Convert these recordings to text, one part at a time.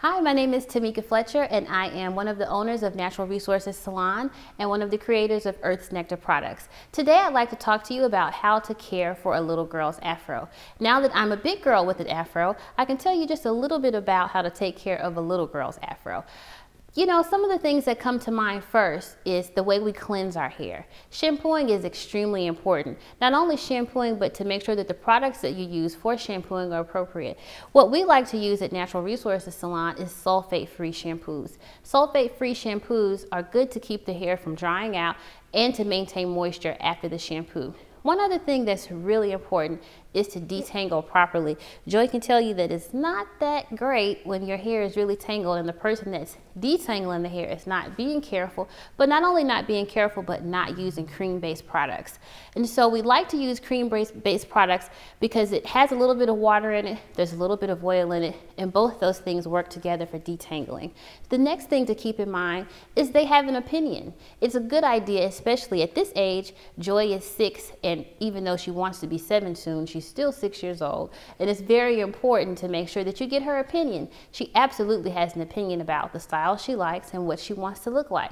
Hi, my name is Tamika Fletcher, and I am one of the owners of Natural Resources Salon and one of the creators of Earth's Nectar products. Today, I'd like to talk to you about how to care for a little girl's afro. Now that I'm a big girl with an afro, I can tell you just a little bit about how to take care of a little girl's afro. You know, some of the things that come to mind first is the way we cleanse our hair. Shampooing is extremely important. Not only shampooing, but to make sure that the products that you use for shampooing are appropriate. What we like to use at Natural Resources Salon is sulfate-free shampoos. Sulfate-free shampoos are good to keep the hair from drying out and to maintain moisture after the shampoo. One other thing that's really important is to detangle properly. Joy can tell you that it's not that great when your hair is really tangled and the person that's detangling the hair is not being careful, but not only not being careful, but not using cream-based products. And so we like to use cream-based products because it has a little bit of water in it, there's a little bit of oil in it, and both those things work together for detangling. The next thing to keep in mind is they have an opinion. It's a good idea, especially at this age. Joy is 6, and even though she wants to be 7 soon, she's still 6 years old, and it's very important to make sure that you get her opinion. She absolutely has an opinion about the style she likes and what she wants to look like.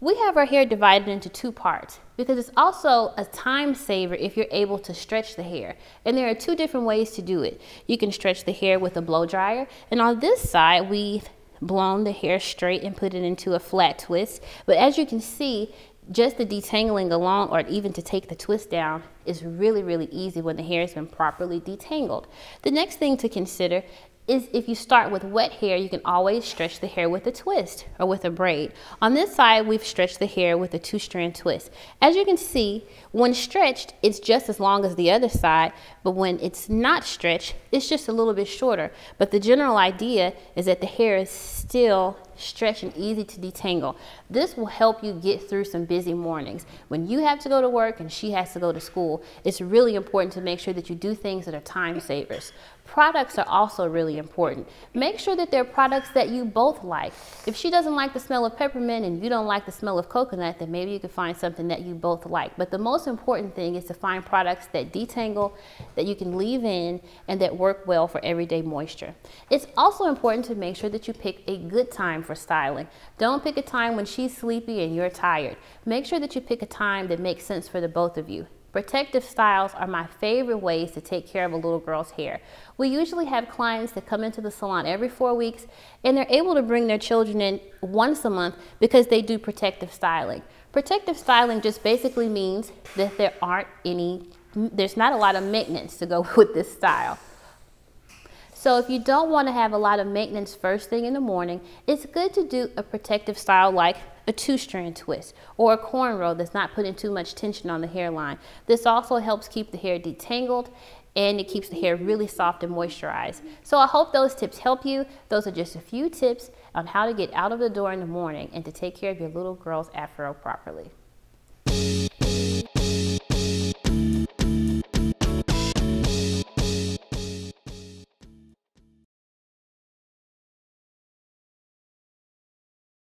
We have our hair divided into 2 parts because it's also a time saver if you're able to stretch the hair. And there are 2 different ways to do it. You can stretch the hair with a blow dryer, and on this side we've blown the hair straight and put it into a flat twist. But as you can see, just the detangling alone, or even to take the twist down, is really easy when the hair has been properly detangled. The next thing to consider is if you start with wet hair, you can always stretch the hair with a twist or with a braid. On this side, we've stretched the hair with a 2-strand twist. As you can see, when stretched, it's just as long as the other side, but when it's not stretched, it's just a little bit shorter. But the general idea is that the hair is still stretched and easy to detangle. This will help you get through some busy mornings. When you have to go to work and she has to go to school, it's really important to make sure that you do things that are time savers. Products are also really important. Make sure that they're products that you both like. If she doesn't like the smell of peppermint and you don't like the smell of coconut, then maybe you can find something that you both like. But the most important thing is to find products that detangle, that you can leave in, and that work well for everyday moisture. It's also important to make sure that you pick a good time for styling. Don't pick a time when she's sleepy and you're tired. Make sure that you pick a time that makes sense for the both of you. Protective styles are my favorite ways to take care of a little girl's hair. We usually have clients that come into the salon every 4 weeks, and they're able to bring their children in once a month because they do protective styling. Protective styling just basically means that there's not a lot of maintenance to go with this style. So if you don't want to have a lot of maintenance first thing in the morning, it's good to do a protective style like a 2-strand twist or a cornrow that's not putting too much tension on the hairline. This also helps keep the hair detangled, and it keeps the hair really soft and moisturized. So I hope those tips help you. Those are just a few tips on how to get out of the door in the morning and to take care of your little girl's afro properly.